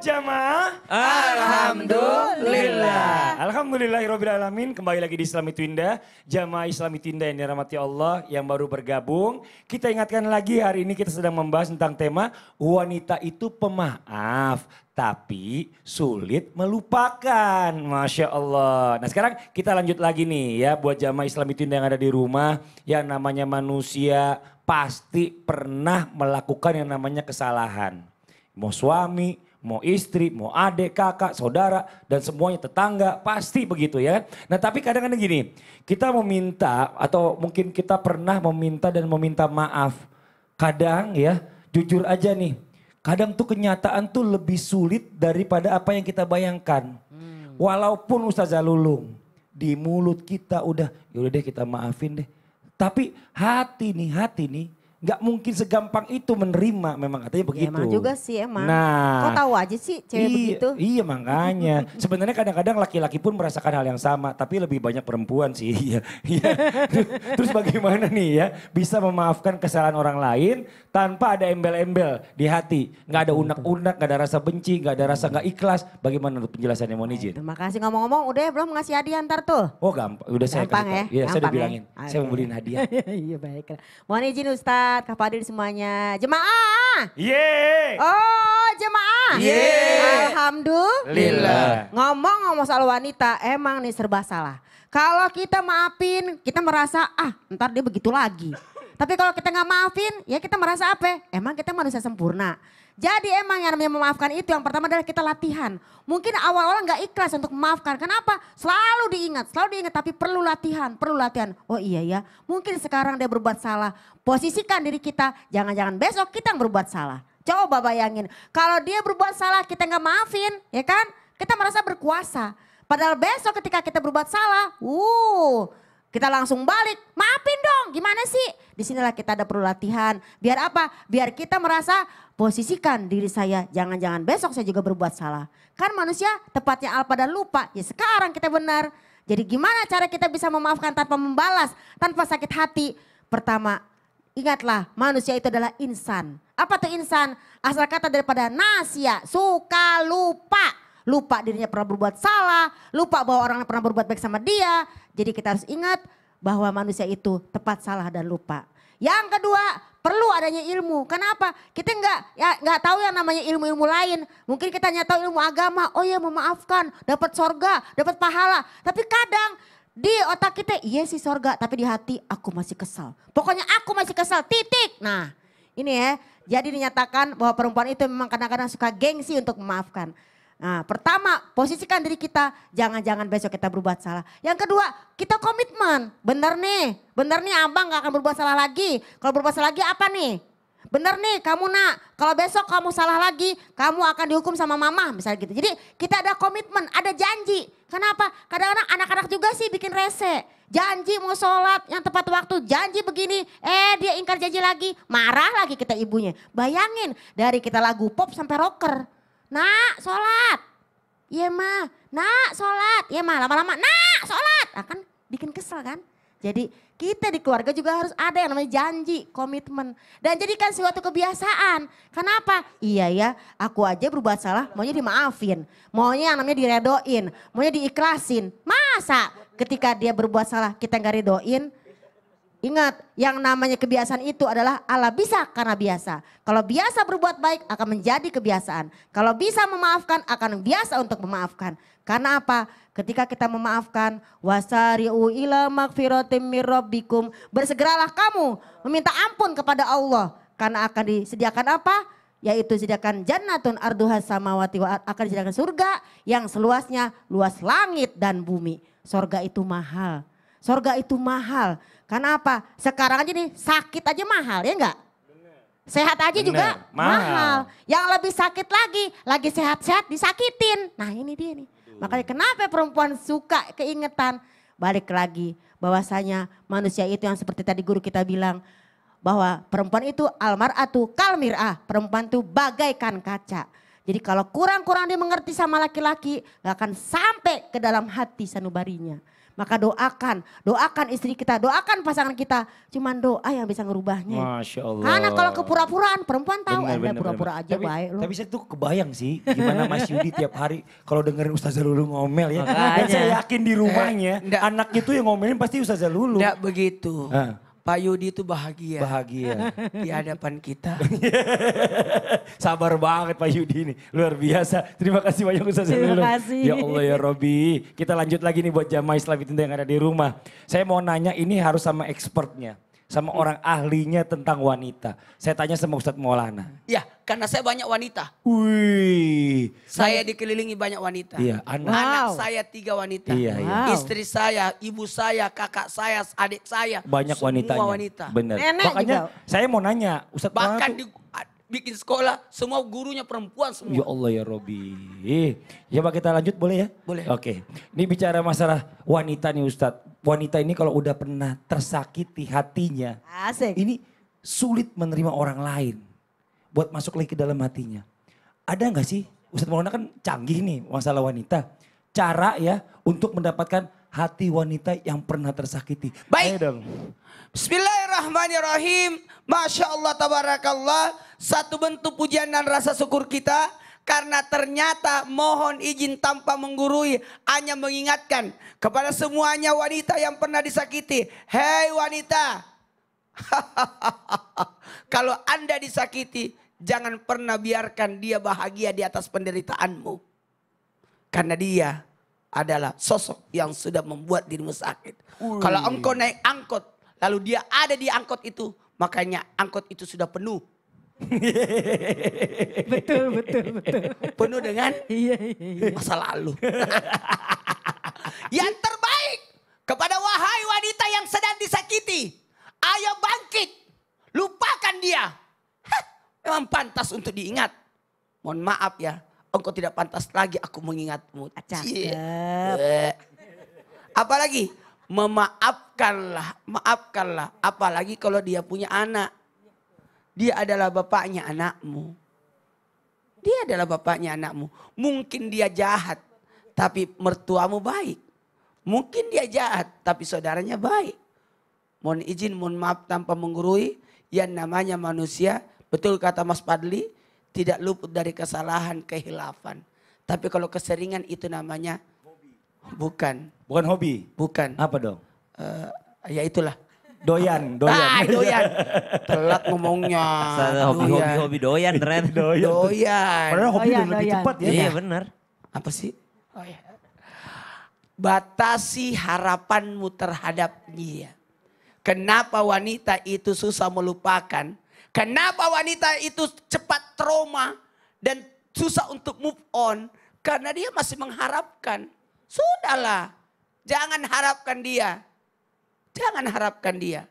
Jamaah. Alhamdulillah. Alhamdulillahirrahmanirrahim. Kembali lagi di Islami Twinda. Jamaah Islami Twinda yang dirahmati Allah yang baru bergabung. Kita ingatkan lagi hari ini kita sedang membahas tentang tema wanita itu pemaaf. Tapi sulit melupakan. Masya Allah. Nah sekarang kita lanjut lagi nih ya. Buat jamaah Islami Twinda yang ada di rumah. Yang namanya manusia pasti pernah melakukan yang namanya kesalahan. Mau suami, mau istri, mau adik, kakak, saudara, dan semuanya tetangga, pasti begitu ya. Nah tapi kadang-kadang gini, kita meminta atau mungkin kita pernah meminta dan meminta maaf. Kadang ya, jujur aja nih, kadang tuh kenyataan tuh lebih sulit daripada apa yang kita bayangkan. Walaupun Ustazah Lulung, di mulut kita udah, yaudah deh kita maafin deh. Tapi hati nih, nggak mungkin segampang itu menerima, memang katanya begitu. Ya, emang juga sih emang. Nah, kok tahu aja sih cewek begitu? Iya makanya. Sebenarnya kadang-kadang laki-laki pun merasakan hal yang sama, tapi lebih banyak perempuan sih. Iya. Terus bagaimana nih ya bisa memaafkan kesalahan orang lain tanpa ada embel-embel di hati, nggak ada unek-unek, nggak ada rasa benci, nggak ada rasa nggak ikhlas. Bagaimana menurut penjelasannya, mohon izin? Terima kasih, ngomong-ngomong udah belum ngasih hadiah ntar tuh? Oh gampang, udah saya Gampang kasih ya? tahu. Iya, saya udah Gampang bilangin. ya? Saya mau beliin hadiah. Iya baik. Mohon izin Ustadz, Kak Fadil semuanya. Jemaah. Yeay. Oh jemaah. Yeay. Alhamdulillah. Ngomong-ngomong soal wanita emang nih serba salah. Kalau kita maafin kita merasa ntar dia begitu lagi. Tapi kalau kita nggak maafin ya kita merasa apa? Emang kita manusia sempurna. Jadi emang yang namanya memaafkan itu yang pertama adalah kita latihan. Mungkin awal-awal nggak ikhlas untuk memaafkan. Kenapa? Selalu diingat tapi perlu latihan. Oh iya ya, mungkin sekarang dia berbuat salah. Posisikan diri kita, jangan-jangan besok kita yang berbuat salah. Coba bayangin, kalau dia berbuat salah kita nggak maafin, ya kan? Kita merasa berkuasa. Padahal besok ketika kita berbuat salah, kita langsung balik, maafin dong, gimana sih? Disinilah kita ada perlu latihan. Biar apa? Biar kita merasa posisikan diri saya, jangan-jangan besok saya juga berbuat salah. Kan manusia tepatnya alpa dan lupa, ya sekarang kita benar. Jadi gimana cara kita bisa memaafkan tanpa membalas, tanpa sakit hati? Pertama, ingatlah manusia itu adalah insan. Apa tuh insan? Asal kata daripada nasia, suka lupa. Lupa dirinya pernah berbuat salah, lupa bahwa orang pernah berbuat baik sama dia. Jadi kita harus ingat bahwa manusia itu tepat salah dan lupa. Yang kedua, perlu adanya ilmu. Kenapa? Kita nggak tahu yang namanya ilmu-ilmu lain. Mungkin kita hanya tahu ilmu agama. Oh ya memaafkan, dapat sorga, dapat pahala. Tapi kadang di otak kita iya sih sorga, tapi di hati aku masih kesal. Pokoknya aku masih kesal, titik. Nah ini ya, jadi dinyatakan bahwa perempuan itu memang kadang-kadang suka gengsi untuk memaafkan. Nah pertama posisikan diri kita, jangan-jangan besok kita berbuat salah. Yang kedua kita komitmen, bener nih abang gak akan berbuat salah lagi. Kalau berbuat salah lagi apa nih? Bener nih kamu nak, kalau besok kamu salah lagi kamu akan dihukum sama mama misalnya gitu. Jadi kita ada komitmen, ada janji. Kenapa? Kadang-kadang anak-anak juga sih bikin rese. Janji mau sholat yang tepat waktu, janji begini. Dia ingkar janji lagi, marah lagi kita ibunya. Bayangin dari kita lagu pop sampai rocker. Nak sholat, iya mah, nak sholat, iya mah lama-lama nak sholat. Akan bikin kesel kan. Jadi kita di keluarga juga harus ada yang namanya janji, komitmen. Dan jadikan suatu kebiasaan. Kenapa? Iya ya, aku aja berbuat salah maunya dimaafin. Maunya yang namanya diredoin, maunya diikhlasin. Masa ketika dia berbuat salah kita gak redoin? Ingat, yang namanya kebiasaan itu adalah Allah bisa karena biasa. Kalau biasa berbuat baik akan menjadi kebiasaan. Kalau bisa memaafkan akan biasa untuk memaafkan. Karena apa? Ketika kita memaafkan, wasari'u ila magfiratim mir rabbikum. Bersegeralah kamu meminta ampun kepada Allah. Karena akan disediakan apa? Yaitu disediakan jannatun arduhas samawati wa akan disediakan surga yang seluasnya luas langit dan bumi. Surga itu mahal. Surga itu mahal. Karena apa? Sekarang aja nih sakit aja mahal ya enggak? Sehat aja juga mahal. Yang lebih sakit lagi sehat-sehat disakitin. Nah ini dia nih. Makanya kenapa perempuan suka keingetan? Balik lagi bahwasanya manusia itu yang seperti tadi guru kita bilang. Bahwa perempuan itu almar'atu kalmir'ah. Perempuan itu bagaikan kaca. Jadi kalau kurang-kurang dimengerti sama laki-laki gak akan sampai ke dalam hati sanubarinya. Maka doakan istri kita, doakan pasangan kita. Cuman doa yang bisa ngerubahnya. Masya Allah. Karena kalau kepura-puraan perempuan tahu Bener, Anda bener, pura-pura bener. aja baik loh. Tapi saya tuh kebayang sih gimana Mas Yudi tiap hari kalau dengerin Ustazah Lulu ngomel ya. Dan Makanya. saya yakin di rumahnya enggak. anaknya tuh yang ngomelin pasti Ustazah Lulu. Enggak begitu. Ah. Pak Yudi itu bahagia. Bahagia. Di hadapan kita. Sabar banget Pak Yudi ini. Luar biasa. Terima kasih banyak Ustazah Terima Lulu. kasih. Ya Allah ya Robi. Kita lanjut lagi nih buat jamaah Islam Tinda yang ada di rumah. Saya mau nanya ini harus sama expertnya. Sama orang ahlinya tentang wanita. Saya tanya sama Ustadz Maulana. Ya, karena saya banyak wanita. Wih. Saya dikelilingi banyak wanita. Iya, anak. Anak Wow. saya 3 wanita. Iya, iya. Wow. Istri saya, ibu saya, kakak saya, adik saya. Banyak semua wanitanya. wanita. Bener. Nenek Makanya juga. saya mau nanya. Ustadz Maulana Bahkan tuh- bikin sekolah, semua gurunya perempuan semua. Ya Allah ya Robi. Ya Pak kita lanjut boleh ya? Boleh. Oke. Ini bicara masalah wanita nih Ustadz. Wanita ini kalau udah pernah tersakiti hatinya. Asik. Ini sulit menerima orang lain. Buat masuk lagi ke dalam hatinya. Ada nggak sih? Ustadz Maulana kan canggih nih masalah wanita. Cara ya untuk mendapatkan hati wanita yang pernah tersakiti. Baik. Ayo dong. Bismillahirrahmanirrahim. Masya Allah tabarakallah. Satu bentuk pujian dan rasa syukur kita. Karena ternyata mohon izin tanpa menggurui. Hanya mengingatkan kepada semuanya wanita yang pernah disakiti. Hei wanita. Kalau Anda disakiti. Jangan pernah biarkan dia bahagia di atas penderitaanmu. Karena dia adalah sosok yang sudah membuat dirimu sakit. Kalau engkau naik angkot. Lalu dia ada di angkot itu. Makanya angkot itu sudah penuh. Betul. Penuh dengan Iya. masa lalu. Yang terbaik kepada wahai wanita yang sedang disakiti. Ayo bangkit. Lupakan dia. Hah, memang pantas untuk diingat. Mohon maaf ya. Engkau tidak pantas lagi aku mengingatmu. Cie. Apalagi maafkanlah. Apalagi kalau dia punya anak. Dia adalah bapaknya anakmu. Mungkin dia jahat. Tapi mertuamu baik. Mungkin dia jahat. Tapi saudaranya baik. Mohon izin, mohon maaf tanpa menggurui. Yang namanya manusia. Betul kata Mas Padli. Tidak luput dari kesalahan, kehilafan. Tapi kalau keseringan itu namanya. Bukan. Bukan hobi. Bukan. Apa dong? Ya itulah. Doyan. Doyan. Telat ngomongnya. Hobi doyan ternyata. Doyan. Padahal hobi Doyan, udah lebih doyan. cepat ya. Iya benar. Apa sih? Oh, ya. Batasi harapanmu terhadap dia. Kenapa wanita itu susah melupakan? Kenapa wanita itu cepat trauma dan susah untuk move on? Karena dia masih mengharapkan. Sudahlah, jangan harapkan dia. Jangan harapkan dia.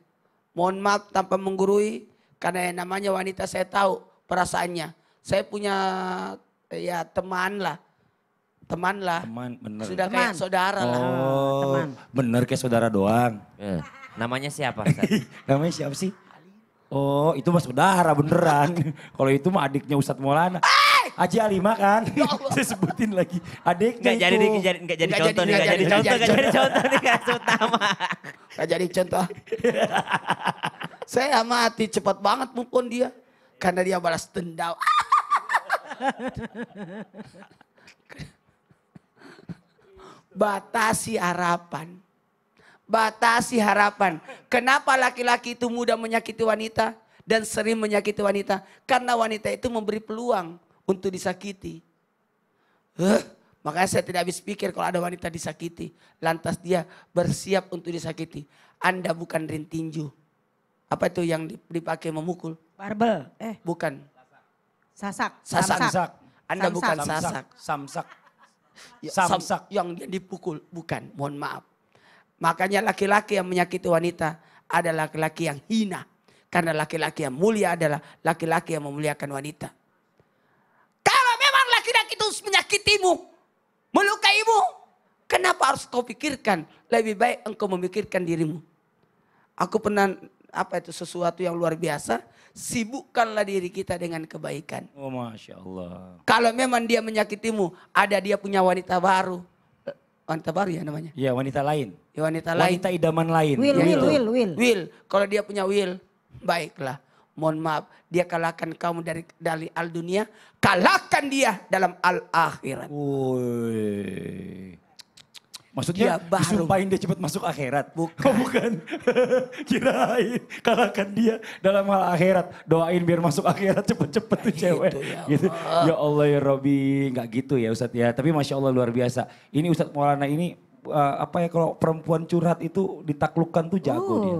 Mohon maaf tanpa menggurui. Karena yang namanya wanita saya tahu perasaannya. Saya punya ya teman lah. Teman, bener. Sudah kayak saudara lah. Oh, teman. bener kayak saudara doang. Namanya siapa? Ustaz? Namanya siapa sih? Oh, itu mah saudara beneran. Kalau itu mah adiknya Ustadz Maulana. Haji Alimah kan? Saya sebutin lagi. Adiknya Nggak jadi contoh nih, nggak jadi contoh nih kasus utama. Gak jadi contoh. Saya mati cepat banget move on dia. Karena dia balas dendam. Batasi harapan. Batasi harapan. Kenapa laki-laki itu mudah menyakiti wanita dan sering menyakiti wanita? Karena wanita itu memberi peluang untuk disakiti. Makanya saya tidak habis pikir kalau ada wanita disakiti. Lantas dia bersiap untuk disakiti. Anda bukan rintinju. Apa itu yang dipakai memukul? Barbel. Bukan. Sasak. Sasak. Anda bukan Samsak. sasak. Samsak. Ya, Samsak. Yang dia dipukul. Bukan. Mohon maaf. Makanya laki-laki yang menyakiti wanita adalah laki-laki yang hina. Karena laki-laki yang mulia adalah laki-laki yang memuliakan wanita. Kalau memang laki-laki itu menyakitimu, melukaimu, kenapa harus kau pikirkan? Lebih baik engkau memikirkan dirimu. Aku pernah sesuatu yang luar biasa. Sibukkanlah diri kita dengan kebaikan. Oh Masya Allah. Kalau memang dia menyakitimu, ada dia punya wanita baru. Wanita baru ya namanya. Ya wanita lain. Ya, wanita lain. Wanita idaman lain. Will, Ya, will, itu. will. Will, kalau dia punya will, baiklah. Mohon maaf, dia kalahkan kamu dari al dunia, kalahkan dia dalam al akhirat. Woi. Maksudnya Dia baru. disumpahin dia cepat masuk akhirat. Bukan. Oh, bukan. Kirain kalahkan dia dalam hal akhirat. Doain biar masuk akhirat cepet-cepet tuh cewek. ya Gitu. Ya Allah ya Robi. Nggak gitu ya Ustadz ya. Tapi Masya Allah luar biasa. Ini Ustadz Maulana ini apa ya kalau perempuan curhat itu ditaklukkan tuh jago dia.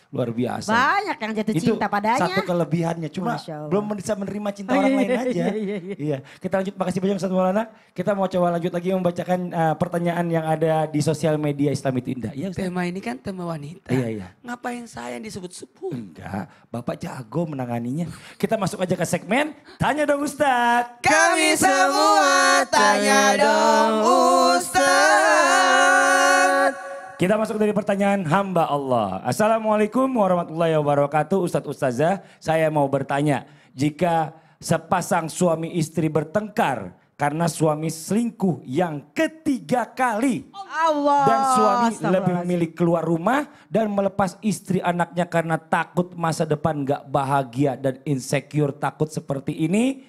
Luar biasa. Banyak yang jatuh Itu cinta padanya. satu kelebihannya. Cuma Masya Allah. belum bisa menerima cinta orang lain aja. Iya. Kita lanjut, makasih banyak Ustadz Maulana. Kita mau coba lanjut lagi membacakan pertanyaan yang ada di sosial media Islam itu Indah. Iya Ustadz? Tema ini kan tema wanita. Iya, iya. Ngapain saya yang disebut-sebut? Enggak, Bapak jago menanganinya. Kita masuk aja ke segmen Tanya Dong Ustadz. Kami semua tanya dong Ustaz. Kita masuk dari pertanyaan hamba Allah. Assalamualaikum warahmatullahi wabarakatuh. Ustadz Ustazah, saya mau bertanya. Jika sepasang suami istri bertengkar karena suami selingkuh yang ketiga kali. Allah. Dan suami lebih Astagfirullahaladzim. memilih keluar rumah dan melepas istri anaknya karena takut masa depan gak bahagia dan insecure takut seperti ini.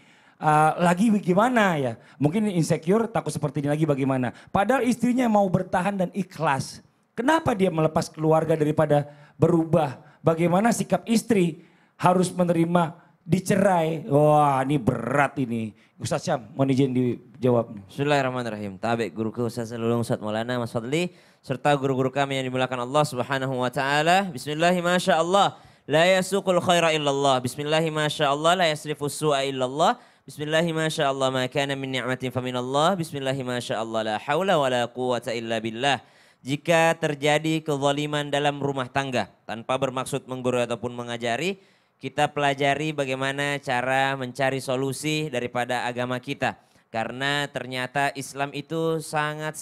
Lagi bagaimana ya? Mungkin insecure takut seperti ini lagi bagaimana? Padahal istrinya mau bertahan dan ikhlas. Kenapa dia melepas keluarga daripada berubah? Bagaimana sikap istri harus menerima dicerai? Wah ini berat ini. Ustaz Syam mau izin dijawab. Bismillahirrahmanirrahim. Tabe guruku Ustaz Lulung, Ustaz Maulana, Mas Fadli, serta guru-guru kami yang dimuliakan Allah Subhanahu wa taala. Bismillahi masyaallah. La yasuqul khaira illallah. Bismillahi masyaallah. La yasrifus su'a illallah. Bismillahi masyaallah. Ma kana min ni'matin faminallah. Bismillahi masyaallah. La haula wa la quwata illa billah. Jika terjadi kezaliman dalam rumah tangga tanpa bermaksud menggurui ataupun mengajari, kita pelajari bagaimana cara mencari solusi daripada agama kita. Karena ternyata Islam itu sangat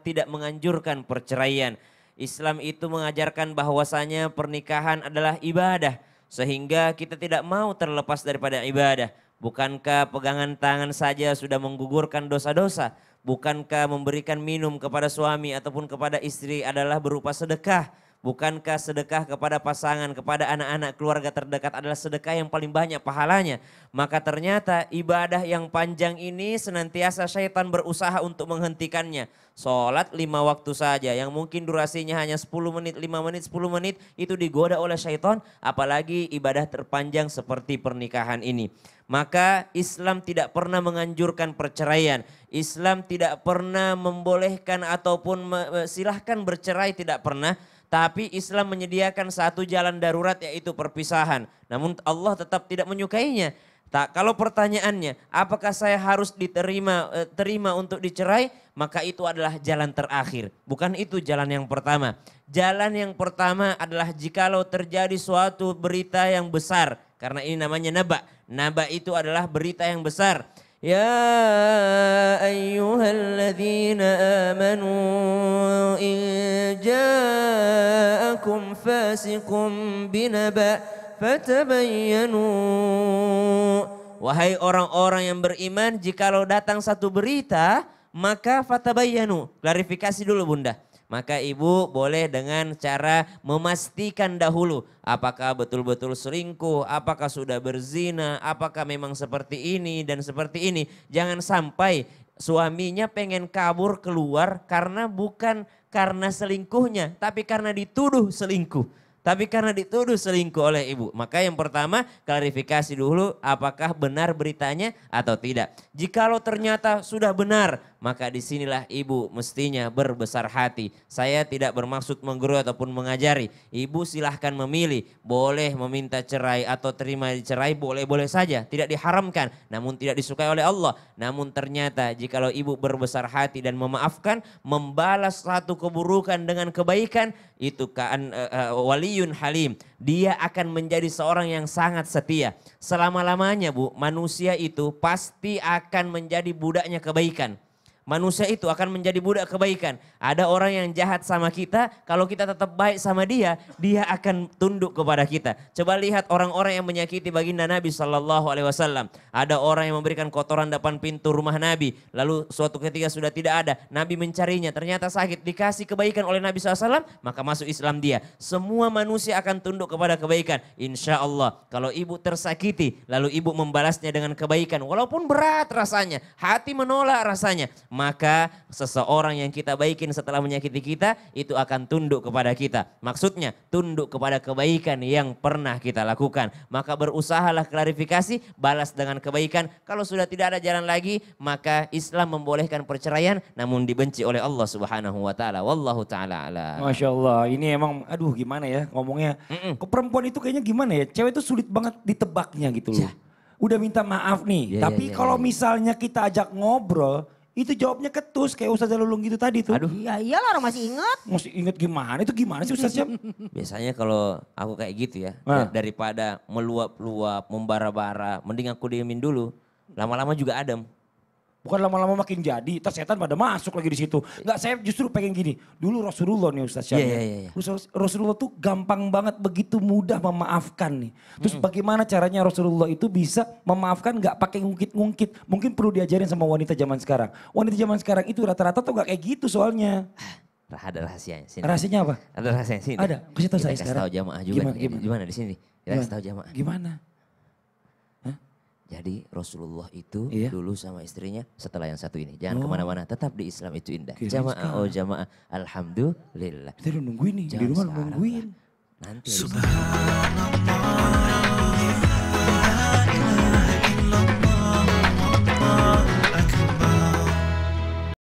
tidak menganjurkan perceraian. Islam itu mengajarkan bahwasanya pernikahan adalah ibadah. Sehingga kita tidak mau terlepas daripada ibadah. Bukankah pegangan tangan saja sudah menggugurkan dosa-dosa? Bukankah memberikan minum kepada suami ataupun kepada istri adalah berupa sedekah? Bukankah sedekah kepada pasangan, kepada anak-anak, keluarga terdekat adalah sedekah yang paling banyak pahalanya? Maka ternyata ibadah yang panjang ini senantiasa syaitan berusaha untuk menghentikannya. Sholat 5 waktu saja yang mungkin durasinya hanya 10 menit, 5 menit, 10 menit itu digoda oleh syaitan. Apalagi ibadah terpanjang seperti pernikahan ini. Maka Islam tidak pernah menganjurkan perceraian. Islam tidak pernah membolehkan ataupun silahkan bercerai, tidak pernah. Tapi Islam menyediakan satu jalan darurat yaitu perpisahan. Namun Allah tetap tidak menyukainya. Kalau pertanyaannya apakah saya harus terima untuk dicerai, maka itu adalah jalan terakhir. Bukan itu jalan yang pertama. Jalan yang pertama adalah jikalau terjadi suatu berita yang besar. Karena ini namanya naba. Naba itu adalah berita yang besar. Ya ayyuhalladzina amanu in ja'akum fasiqun binaba fatabayyanu. Wahai orang-orang yang beriman, jikalau datang satu berita, maka fatabayyanu. Klarifikasi dulu Bunda. Maka ibu boleh dengan cara memastikan dahulu apakah betul-betul selingkuh, apakah sudah berzina, apakah memang seperti ini dan seperti ini. Jangan sampai suaminya pengen kabur keluar karena bukan karena selingkuhnya, tapi karena dituduh selingkuh. Tapi karena dituduh selingkuh oleh ibu. Maka yang pertama klarifikasi dulu apakah benar beritanya atau tidak. Jikalau ternyata sudah benar, maka disinilah ibu mestinya berbesar hati. Saya tidak bermaksud menggurui ataupun mengajari. Ibu silahkan memilih, boleh meminta cerai atau terima dicerai, boleh-boleh saja. Tidak diharamkan, namun tidak disukai oleh Allah. Namun ternyata jikalau ibu berbesar hati dan memaafkan, membalas satu keburukan dengan kebaikan, itu waliyun halim. Dia akan menjadi seorang yang sangat setia. Selama-lamanya Bu, manusia itu pasti akan menjadi budaknya kebaikan. manusia itu akan menjadi budak kebaikan. Ada orang yang jahat sama kita, kalau kita tetap baik sama dia, dia akan tunduk kepada kita. Coba lihat orang-orang yang menyakiti baginda Nabi SAW. Ada orang yang memberikan kotoran depan pintu rumah Nabi, lalu suatu ketika sudah tidak ada, Nabi mencarinya, ternyata sakit, dikasih kebaikan oleh Nabi SAW, maka masuk Islam dia. Semua manusia akan tunduk kepada kebaikan. Insya Allah, kalau ibu tersakiti, lalu ibu membalasnya dengan kebaikan, walaupun berat rasanya, hati menolak rasanya, maka seseorang yang kita baikin setelah menyakiti kita, itu akan tunduk kepada kita. Maksudnya tunduk kepada kebaikan yang pernah kita lakukan. Maka berusahalah klarifikasi, balas dengan kebaikan. Kalau sudah tidak ada jalan lagi, maka Islam membolehkan perceraian, namun dibenci oleh Allah Subhanahu wa taala. Wallahu taala a'lam. Masya Allah, ini emang aduh gimana ya ngomongnya. Kok perempuan itu kayaknya gimana ya, cewek itu sulit banget ditebaknya gitu loh. Udah minta maaf nih, tapi kalau misalnya kita ajak ngobrol, itu jawabnya ketus kayak Ustaz Lulung gitu tadi tuh. Aduh. Ya iyalah orang masih ingat. Masih inget gimana, itu gimana sih Ustaz Syam? Biasanya kalau aku kayak gitu ya, daripada meluap-luap, membara-bara, mending aku diemin dulu. Lama-lama juga adem. Bukan lama-lama makin jadi, terus setan pada masuk lagi di situ. Enggak, saya justru pengen gini. Dulu Rasulullah nih Ustaz Syam. Iya. Rasulullah tuh gampang banget, begitu mudah memaafkan nih. Terus bagaimana caranya Rasulullah itu bisa memaafkan gak pakai ngungkit-ngungkit. Mungkin perlu diajarin sama wanita zaman sekarang. Wanita zaman sekarang itu rata-rata tuh gak kayak gitu soalnya. Ada rahasianya. Sini. Rahasianya apa? Ada rahasianya sini. Ada, kasih tahu saya Kita kasih sekarang. tahu jamaah juga. Gimana? Gimana di sini? Kita kasih tahu jamaah. Gimana? Jadi Rasulullah itu Iya. dulu sama istrinya setelah yang satu ini. Jangan kemana-mana, tetap di Islam itu indah. Keren Jamaah, jamaah. Alhamdulillah. Kita udah nungguin nih, di rumah sekarang nungguin. lah. Nanti habis ini.